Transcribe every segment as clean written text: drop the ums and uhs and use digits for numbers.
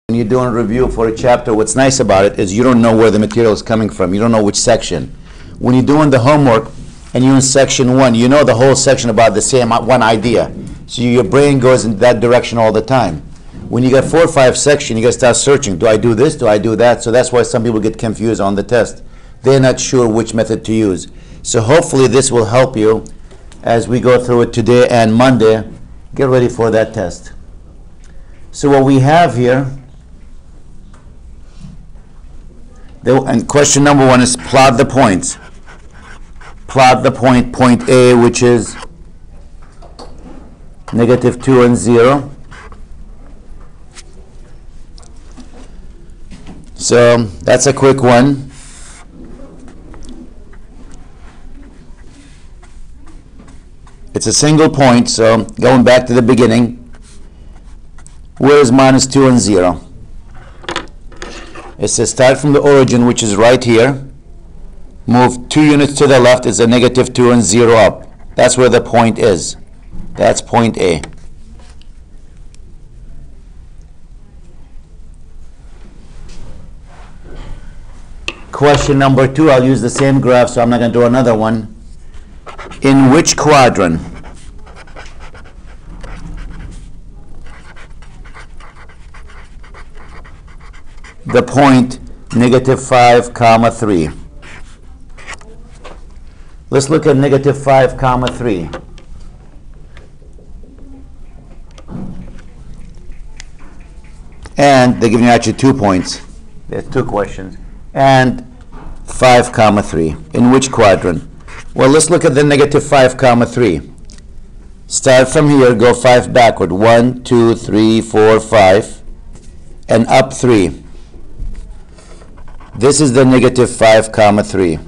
When you're doing a review for a chapter, what's nice about it is you don't know where the material is coming from. You don't know which section. When you're doing the homework and you're in section 1, you know the whole section about the same one idea. So your brain goes in that direction all the time. When you got 4 or 5 sections, you got to start searching. Do I do this? Do I do that? So that's why some people get confused on the test. They're not sure which method to use. So hopefully this will help you as we go through it today and Monday. Get ready for that test. So what we have here, and question number 1 is plot the points. Plot the point A, which is -2 and 0. So that's a quick one. It's a single point, so going back to the beginning, where is -2 and 0? It says start from the origin, which is right here. Move 2 units to the left is a -2 and 0 up. That's where the point is. That's point A. Question number 2, I'll use the same graph, so I'm not going to do another one. In which quadrant the point -5, 3. Let's look at -5, 3. And they're giving you actually 2 points. There's 2 questions. And 5, 3. In which quadrant? Well, let's look at the -5, 3. Start from here, go 5 backward. 1, 2, 3, 4, 5, and up 3. This is the -5, 3.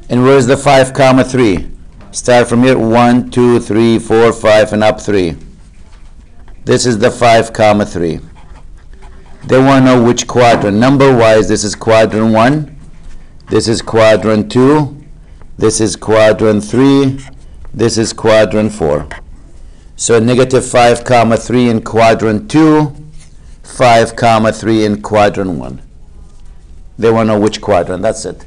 And where's the 5, 3? Start from here, 1, 2, 3, 4, 5, and up 3. This is the 5, 3. They want to know which quadrant. Number-wise, this is quadrant 1. This is quadrant 2. This is quadrant 3. This is quadrant 4. So -5, 3 in quadrant 2. 5, 3 in quadrant 1. They want to know which quadrant. That's it.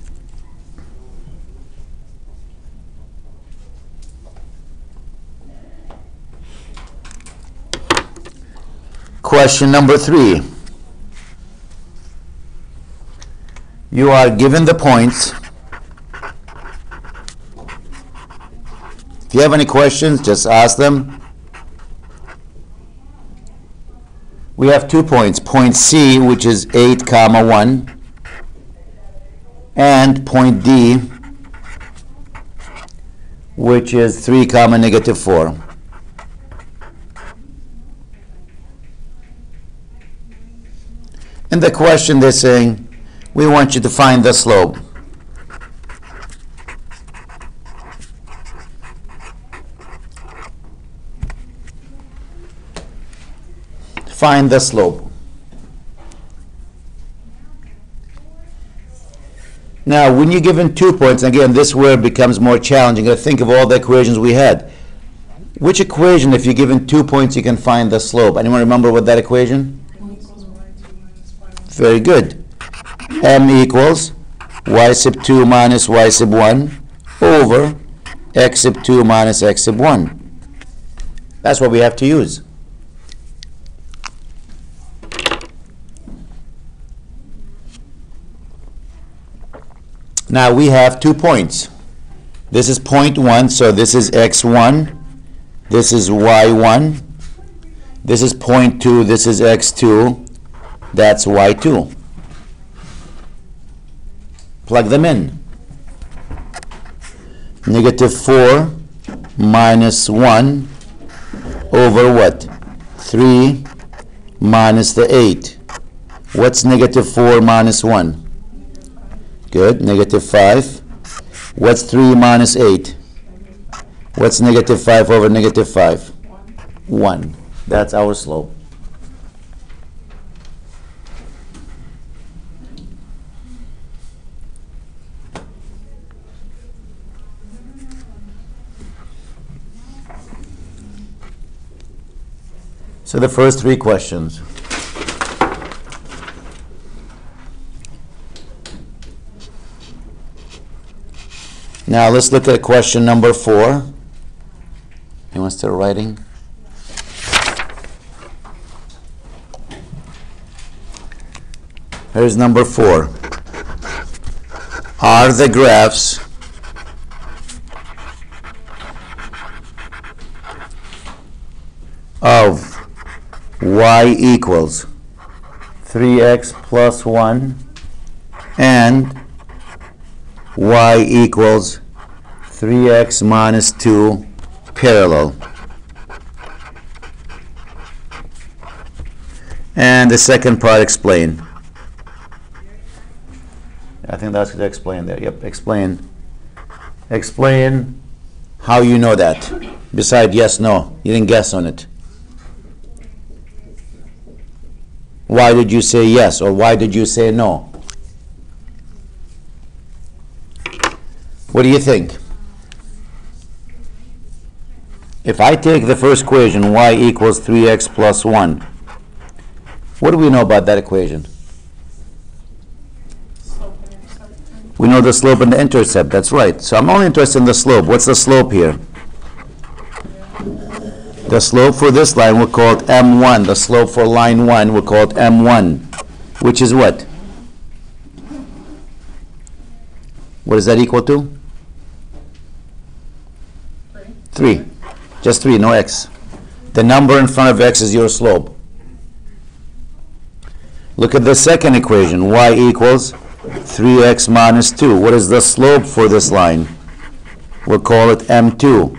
Question number 3. You are given the points. If you have any questions, just ask them. We have 2 points. Point C, which is 8, 1, and point D, which is 3, -4. In the question, they're saying, we want you to find the slope. Find the slope. Now, when you're given 2 points, again, this where it becomes more challenging. You got to think of all the equations we had. Which equation, if you're given 2 points, you can find the slope? Anyone remember what that equation? Very good. M equals y sub 2 minus y sub 1 over x sub 2 minus x sub 1. That's what we have to use. Now we have 2 points. This is point 1, so this is x1. This is y1. This is point 2, this is x2. That's y2. Plug them in. -4 minus 1 over what? 3 minus the 8. What's -4 minus 1? Good, -5. What's 3 minus 8? What's -5 over -5? 1. That's our slope. So the first three questions. Now let's look at question number 4. Anyone still writing? Here's number 4. Are the graphs of y equals 3x plus 1 and y equals 3x minus 2 parallel? And the second part, explain. I think that's to explain there. Yep, explain. Explain how you know that. Besides yes, no. You didn't guess on it. Why did you say yes or why did you say no? What do you think? If I take the first equation, y equals 3x plus 1, what do we know about that equation? We know the slope and the intercept. That's right. So I'm only interested in the slope. What's the slope here? The slope for this line we'll call it M1. The slope for line 1 we'll call it M1, which is what? What is that equal to? 3. Just 3, no x. The number in front of x is your slope. Look at the second equation. Y equals 3x minus 2. What is the slope for this line? We'll call it M2.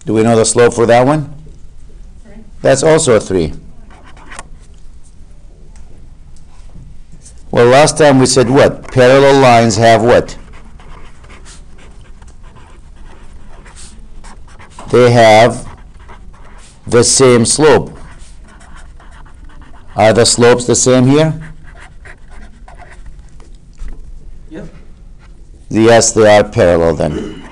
Do we know the slope for that one? 3. That's also a 3. Well, last time we said what? Parallel lines have what? They have the same slope. Are the slopes the same here? Yep. Yes, they are parallel then.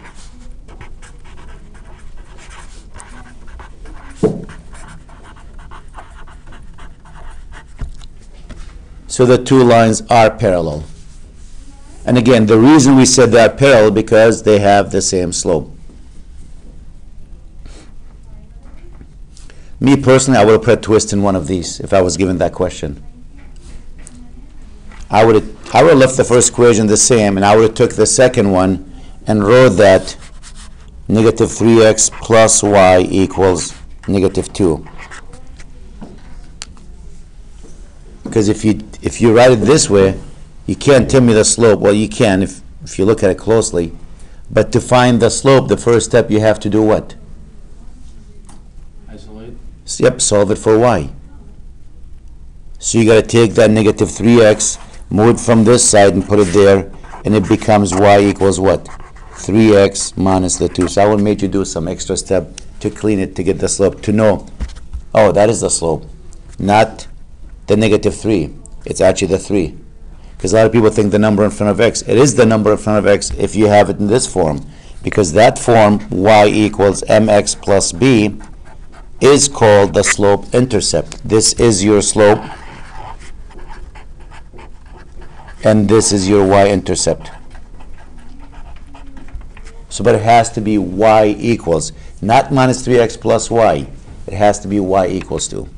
So the two lines are parallel. And again, the reason we said they're parallel because they have the same slope. Me personally, I would have put a twist in one of these if I was given that question. I would have left the first equation the same, and I would have took the second one and wrote that negative 3x plus y equals negative 2. Because if you write it this way, you can't tell me the slope. Well, you can if you look at it closely. But to find the slope, the first step you have to do what? Isolate. Yep, solve it for y. So you got to take that negative 3x, move it from this side and put it there, and it becomes y equals what? 3x minus the 2. So I will make you do some extra step to clean it to get the slope, to know, oh, that is the slope, not the negative 3. It's actually the 3. Because a lot of people think the number in front of x. It is the number in front of x if you have it in this form. Because that form, y equals mx plus b, is called the slope intercept. This is your slope, and this is your y-intercept. So, but it has to be y equals, not minus 3x plus y. It has to be y equals to.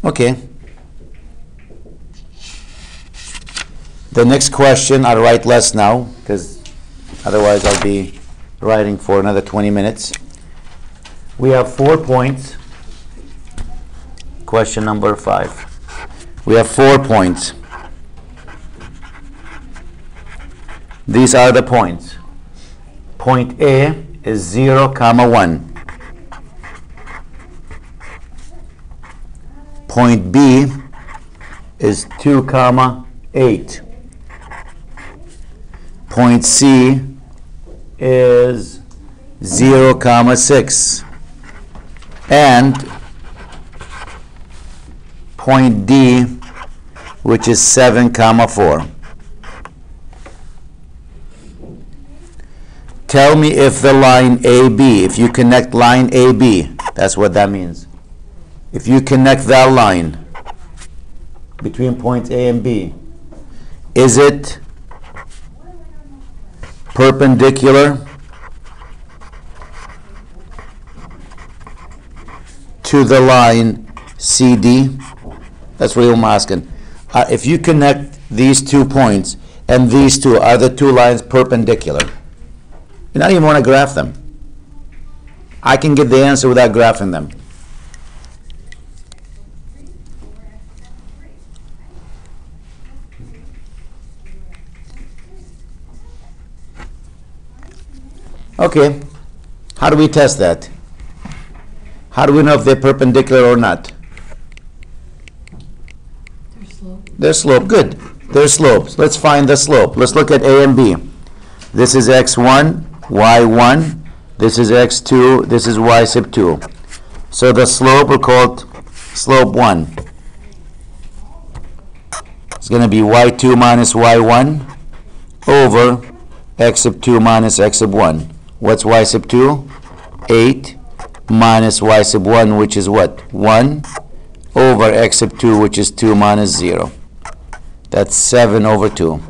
Okay. The next question, I'll write less now, because otherwise I'll be writing for another 20 minutes. We have 4 points. Question number 5. We have 4 points. These are the points. Point A is 0, 1. Point B is 2, 8. Point C is 0, comma 6. And point D, which is 7, comma 4. Tell me if the line AB, if you connect line AB, that's what that means. If you connect that line between points A and B, is it perpendicular to the line CD? That's what I'm asking. If you connect these 2 points and these two, are the 2 lines perpendicular? You don't even want to graph them. I can get the answer without graphing them. Okay, how do we test that? How do we know if they're perpendicular or not? Their slope. Their slope, good. Their slopes. Let's find the slope. Let's look at A and B. This is x1, y1. This is x2, this is y sub 2. So the slope, we call it slope 1. It's going to be y2 minus y1 over x sub 2 minus x sub 1. What's y sub 2? 8 minus y sub 1, which is what? 1 over x sub 2, which is 2 minus 0. That's 7 over 2.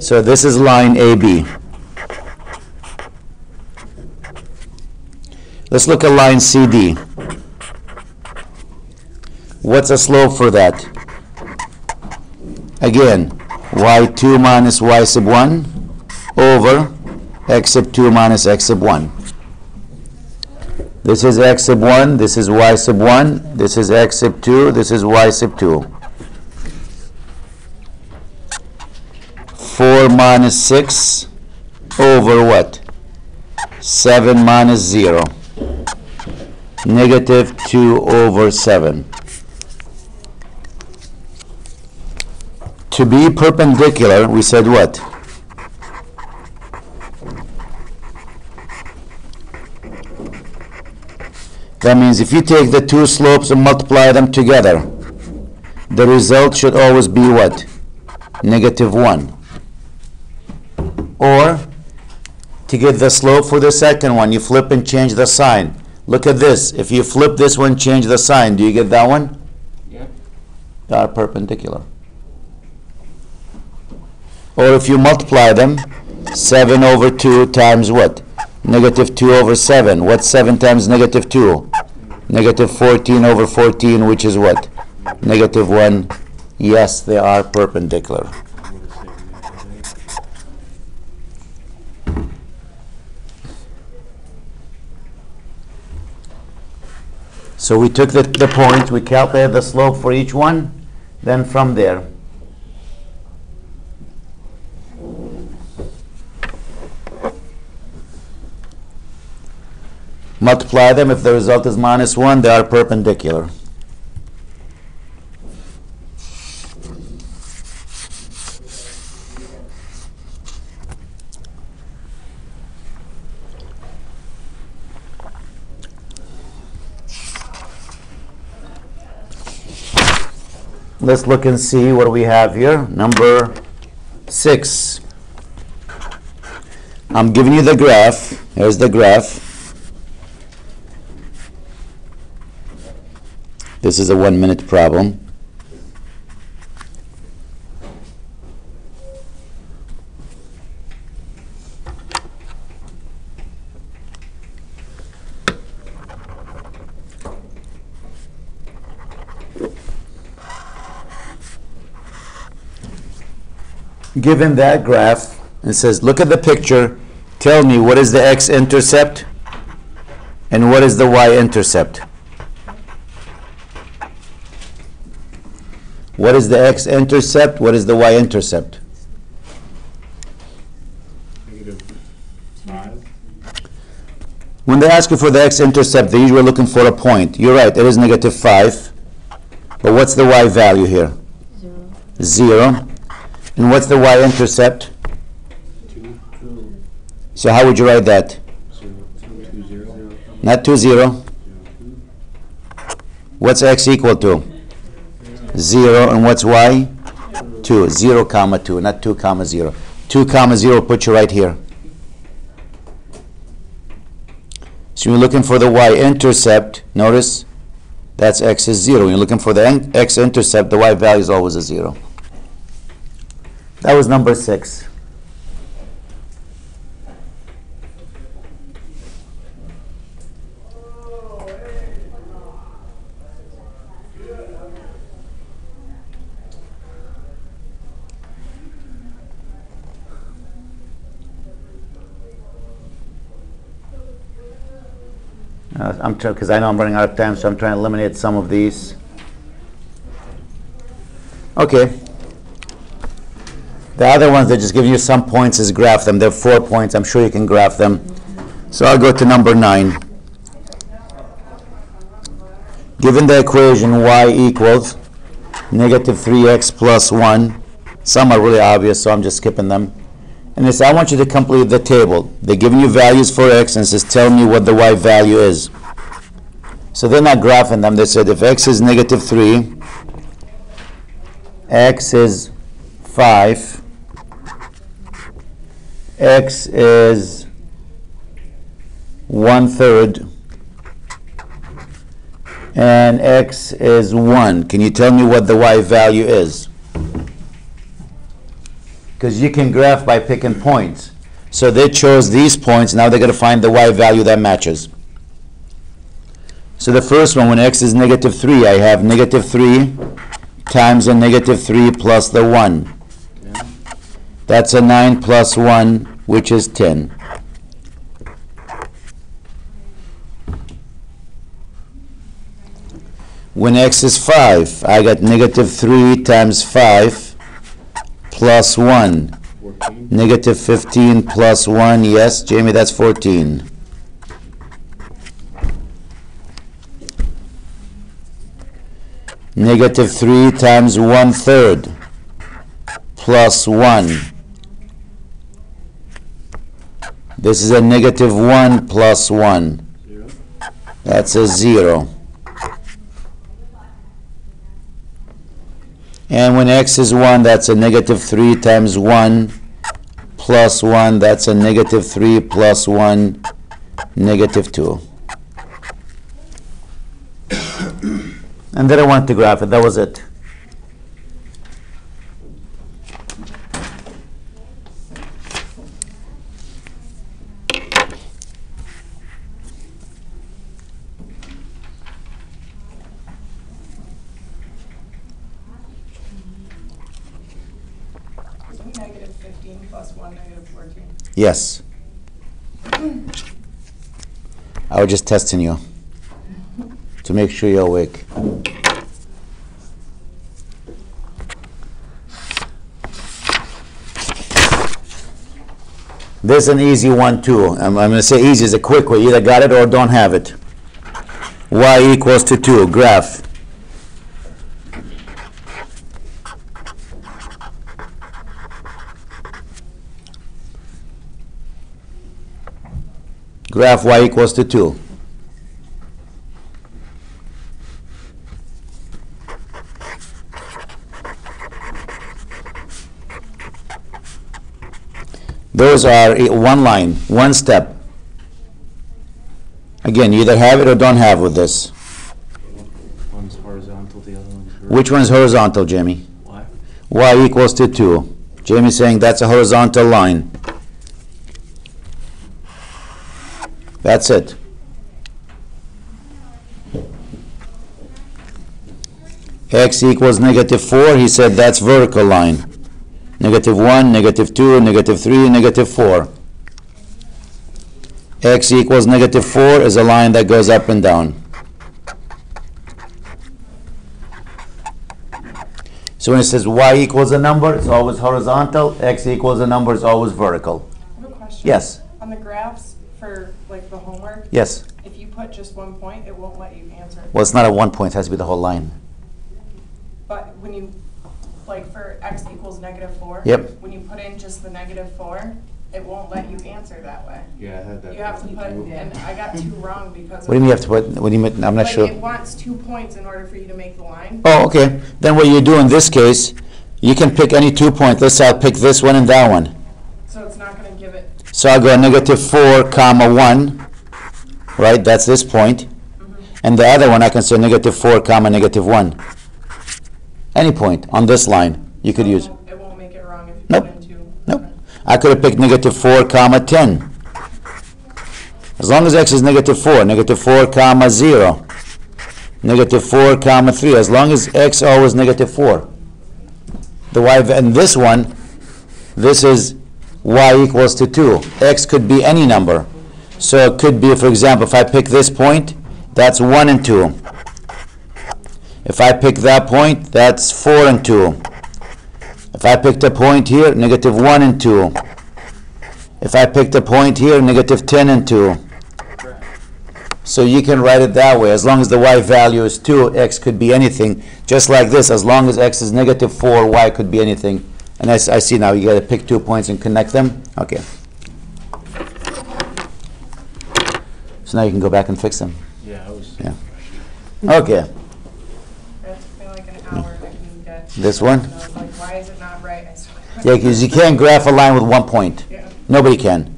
So this is line AB. Let's look at line CD. What's the slope for that? Again, y2 minus y sub 1 over x sub 2 minus x sub 1. This is x sub 1, this is y sub 1, this is x sub 2, this is y sub 2. 4 minus 6 over what? 7 minus 0. Negative 2 over 7. To be perpendicular, we said what? That means if you take the 2 slopes and multiply them together, the result should always be what? Negative 1. Or, to get the slope for the second one, you flip and change the sign. Look at this. If you flip this one, change the sign, do you get that one? Yeah. They are perpendicular. Or if you multiply them, 7 over 2 times what? Negative 2 over 7. What's 7 times negative 2? Negative 14 over 14, which is what? Negative 1. Yes, they are perpendicular. So we took the point, we calculated the slope for each one, then from there. Multiply them. If the result is minus 1, they are perpendicular. Let's look and see what we have here. Number 6. I'm giving you the graph. Here's the graph. This is a 1-minute problem. Given that graph, it says, look at the picture, tell me what is the x-intercept and what is the y-intercept. What is the x-intercept? What is the y-intercept? -5. When they ask you for the x-intercept, they're usually looking for a point. You're right, it is negative 5. But what's the y value here? 0. 0. And what's the y-intercept? 2, So how would you write that? 2, 0. Not 2, 0. What's x equal to? 0. And what's y? 2. 0, comma 2, not 2, comma 0. 2, comma 0 put you right here. So you're looking for the y-intercept. Notice that's x is 0. When you're looking for the x-intercept, the y value is always a 0. That was number 6. I'm trying, because I know I'm running out of time, so I'm trying to eliminate some of these. Okay. The other ones, they're just giving you some points as graph them. They're 4 points. I'm sure you can graph them. So I'll go to number 9. Given the equation y equals negative 3x plus 1, some are really obvious, so I'm just skipping them. And they say, I want you to complete the table. They're giving you values for x and it says, tell me what the y value is. So they're not graphing them. They said if x is negative 3, x is 5, x is 1/3, and x is 1. Can you tell me what the y value is? Because you can graph by picking points. So they chose these points. Now they're going to find the y value that matches. So the first one, when x is negative 3, I have negative 3 times a negative 3 plus the 1. That's a 9 plus 1, which is 10. When x is 5, I got negative 3 times 5 plus 1. 14. Negative 15 plus 1, yes, Jamie, that's 14. Negative 3 times 1/3 plus 1. This is a negative 1 plus 1. 0. That's a 0. And when x is 1, that's a negative 3 times 1 plus 1. That's a negative 3 plus 1, negative 2. And then I wanted to graph it. That was it. Negative 15 plus 1, negative 14. Yes. I was just testing you to make sure you're awake. This is an easy one too. I'm going to say easy is a quick way. Either got it or don't have it. Y equals to 2. Graph. Graph y equals to 2. Those are one line, one step. Again, you either have it or don't have with this. One's horizontal, the other one's vertical. Which one's horizontal, Jamie? Y. Y equals to 2. Jamie's saying that's a horizontal line. That's it. X equals negative 4. He said that's vertical line. Negative 1, negative 2, negative 3, negative 4. X equals negative 4 is a line that goes up and down. So when it says y equals a number, it's always horizontal. X equals a number, it's always vertical. I have a question. Yes. On the graphs for like the homework, Yes. if you put just 1 point, it won't let you answer. Well, it's not at 1 point. It has to be the whole line. But when you, like for x equals negative 4, Yep. when you put in just the negative 4, it won't let you answer that way. Yeah, I had that. You have to put, and I got 2 wrong because of. What do you mean you have to put, what do you mean, I'm not Like, sure. it wants 2 points in order for you to make the line. Oh, okay. Then what you do in this case, you can pick any 2 points. Let's say I'll pick this one and that one. So it's not gonna give it, So I'll go negative 4, comma 1, right? That's this point. And the other one, I can say negative 4, comma negative 1. Any point on this line you could use. it won't make it wrong if you Nope. put in 2. Nope. I could have picked negative 4, comma 10. As long as x is negative 4, negative 4, comma 0, negative 4, comma 3, as long as x always negative 4. The y, and this one, this is y equals to 2. X could be any number. So it could be, for example, if I pick this point, that's 1 and 2. If I pick that point, that's 4 and 2. If I picked a point here, negative 1 and 2. If I picked a point here, negative 10 and 2. So you can write it that way. As long as the y value is 2, x could be anything. Just like this, as long as x is negative 4, y could be anything. And I see now you got to pick 2 points and connect them. Okay. So now you can go back and fix them. Yeah, I was. Yeah. Okay. That took me like an hour to get. This one? And I was like, why is it not right? I swear. Yeah, because you can't graph a line with 1 point. Yeah. Nobody can.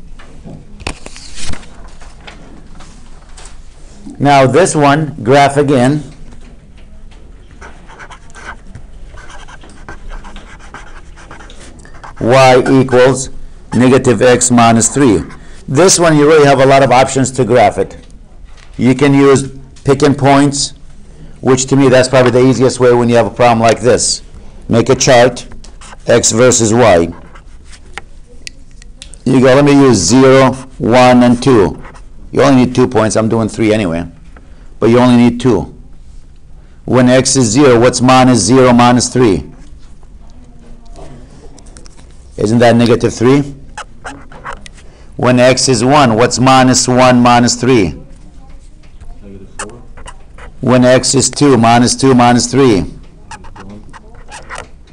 Now this one, graph again. Y equals negative x minus 3. This one you really have a lot of options to graph it. You can use picking points, which to me that's probably the easiest way when you have a problem like this. Make a chart, x versus y. You go, let me use 0, 1, and 2. You only need 2 points. I'm doing 3 anyway. But you only need 2. When x is 0, what's minus 0 minus 3? Isn't that negative 3? When x is 1, what's minus 1 minus 3? Negative 4. When x is 2, minus 2 minus 3. 1.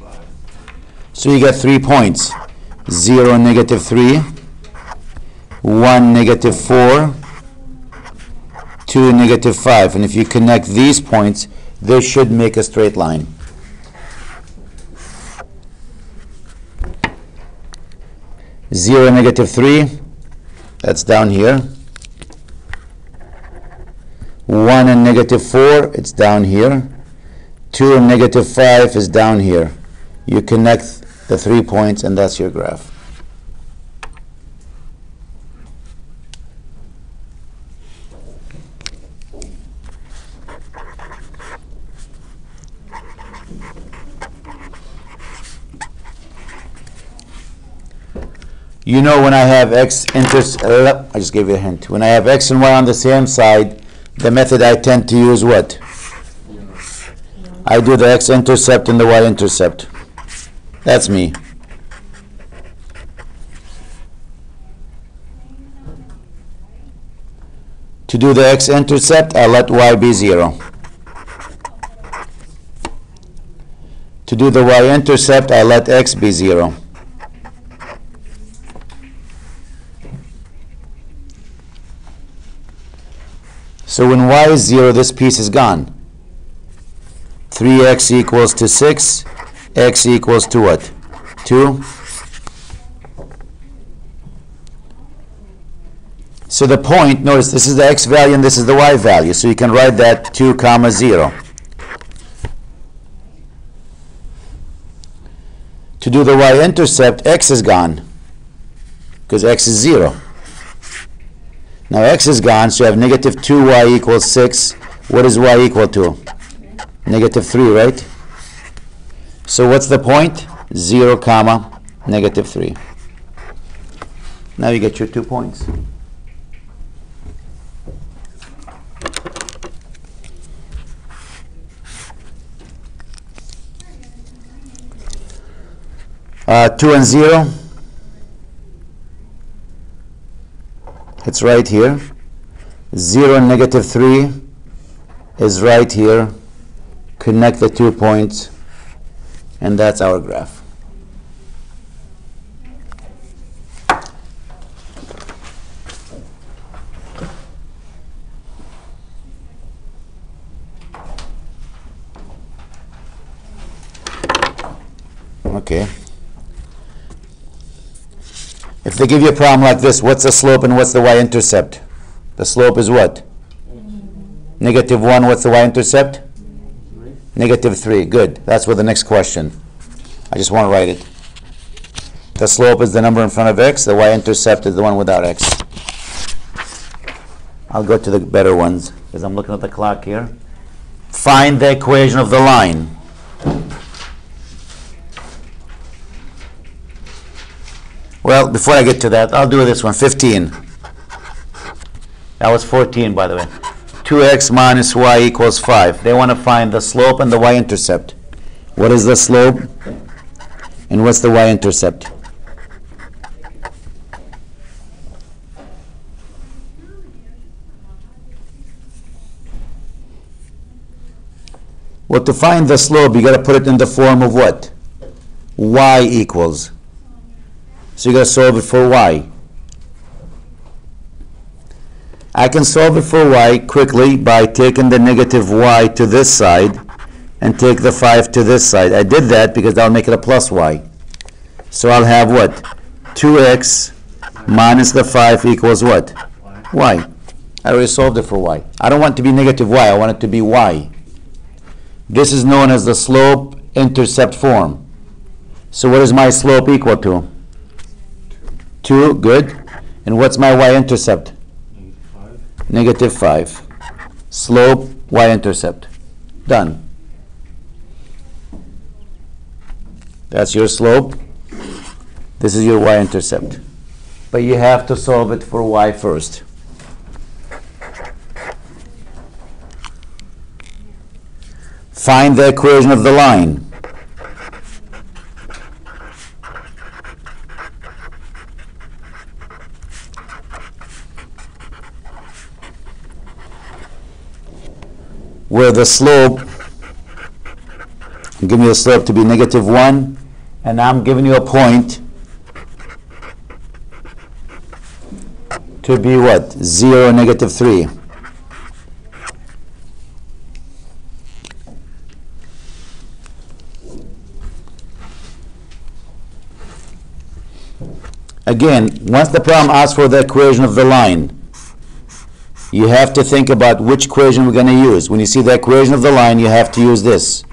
5. So you get 3 points. 0, negative 3. 1, negative 4. 2, negative 5. And if you connect these points, they should make a straight line. Zero, negative 3, that's down here. 1 and negative 4, it's down here. 2 and negative 5 is down here. You connect the 3 points, and that's your graph. You know when I have x I just gave you a hint. When I have x and y on the same side, the method I tend to use what? I do the x-intercept and the y-intercept. That's me. To do the x-intercept, I let y be 0. To do the y-intercept, I let x be 0. So when y is 0, this piece is gone. 3x equals to 6. X equals to what? 2. So the point, notice this is the x value and this is the y value. So you can write that 2 comma 0. To do the y-intercept, x is gone because x is 0. Now x is gone, so you have negative 2y equals 6. What is y equal to? Negative 3, right? So what's the point? 0 comma negative 3. Now you get your 2 points. Two and 0. It's right here. 0 and negative 3 is right here. Connect the 2 points, and that's our graph. Okay. If they give you a problem like this, what's the slope and what's the y-intercept? The slope is what? -1. What's the y-intercept? -3. Good. That's for the next question. I just want to write it. The slope is the number in front of x. The y-intercept is the one without x. I'll go to the better ones because I'm looking at the clock here. Find the equation of the line. Well, before I get to that, I'll do this one. 15. That was 14, by the way. 2x minus y equals 5. They want to find the slope and the y-intercept. What is the slope and what's the y-intercept? Well, to find the slope, you got to put it in the form of what? Y equals. So you got to solve it for y. I can solve it for y quickly by taking the negative y to this side and take the 5 to this side. I did that because that'll make it a plus y. So I'll have what? 2x minus the 5 equals what? Y. I already solved it for y. I don't want it to be negative y. I want it to be y. This is known as the slope-intercept form. So what is my slope equal to? 2. Good. And what's my y-intercept? -5. Slope, y-intercept. Done. That's your slope. This is your y-intercept. But you have to solve it for y first. Find the equation of the line. Where the slope, I'm giving you the slope to be -1, and I'm giving you a point to be what? 0, -3. Again, once the problem asks for the equation of the line, you have to think about which equation we're going to use. When you see the equation of the line, you have to use this.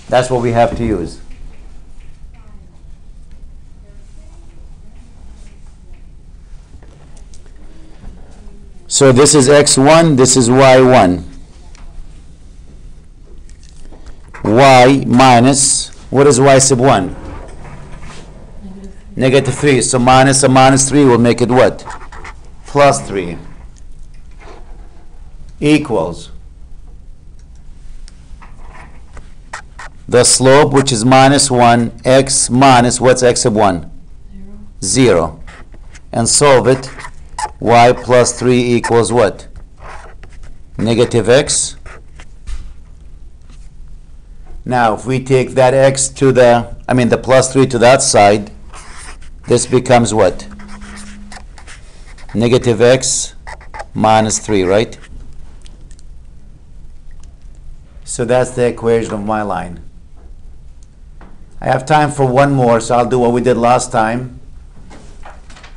That's what we have to use. So this is x1, this is y1. Y minus, what is y sub 1? -3. So minus a -3 will make it what? +3. Equals the slope, which is -1, x minus, what's x sub 1? 0. And solve it. Y plus 3 equals what? -x. Now, if we take that x to the +3 to that side, this becomes what? -x minus 3, right? So that's the equation of my line. I have time for one more, so I'll do what we did last time,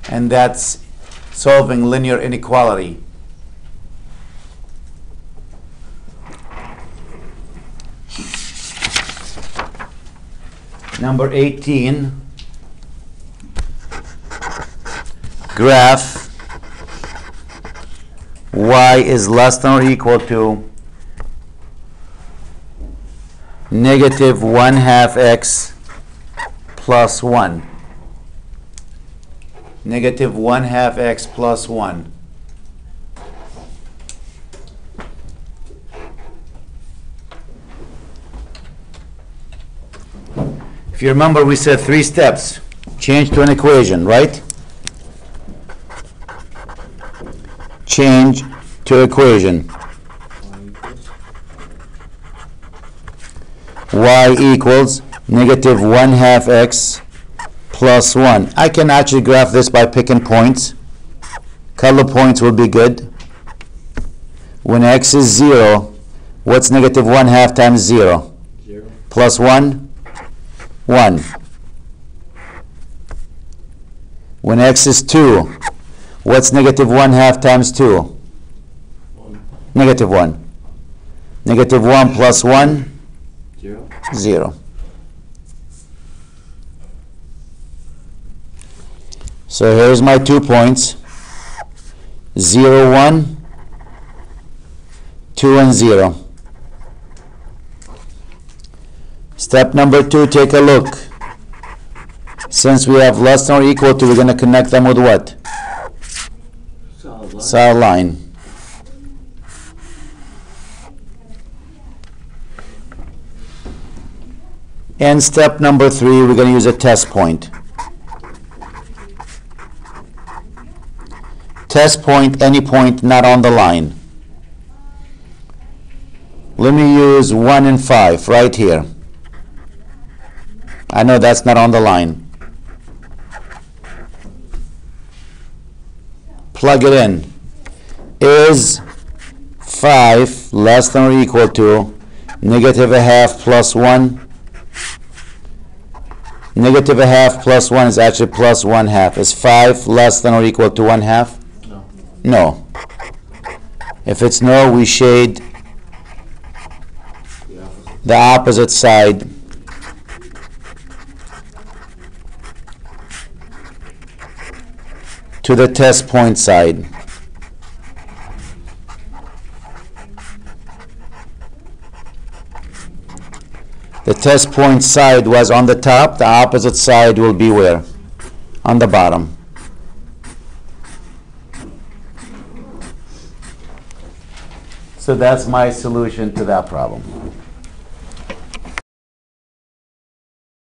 and that's solving linear inequality. Number 18, graph y is less than or equal to -1/2 x plus 1. -1/2 x plus 1. If you remember, we said 3 steps. Change to an equation, right? Change to equation. Y equals -1/2 x plus 1. I can actually graph this by picking points. Color points will be good. When x is 0, What's negative 1/2 times 0? 0. Plus 1? 1. When x is 2, what's negative 1/2 times 2? 1. Negative 1. Negative 1 plus 1? 0. 0. So here's my 2 points. 0, 1, 2, and 0. Step number 2, take a look. Since we have less than or equal to, we're going to connect them with what? Solid line. Solid line. And step number 3, we're going to use a test point. Test point, any point not on the line. Let me use 1 and 5 right here. I know that's not on the line. Plug it in. Is 5 less than or equal to negative 1/2 plus 1? Negative 1/2 plus 1 is actually plus 1/2. Is 5 less than or equal to 1/2? No. No. If it's no, we shade The opposite. the opposite side. To the test point side. The test point side was on the top, the opposite side will be where? On the bottom. So that's my solution to that problem.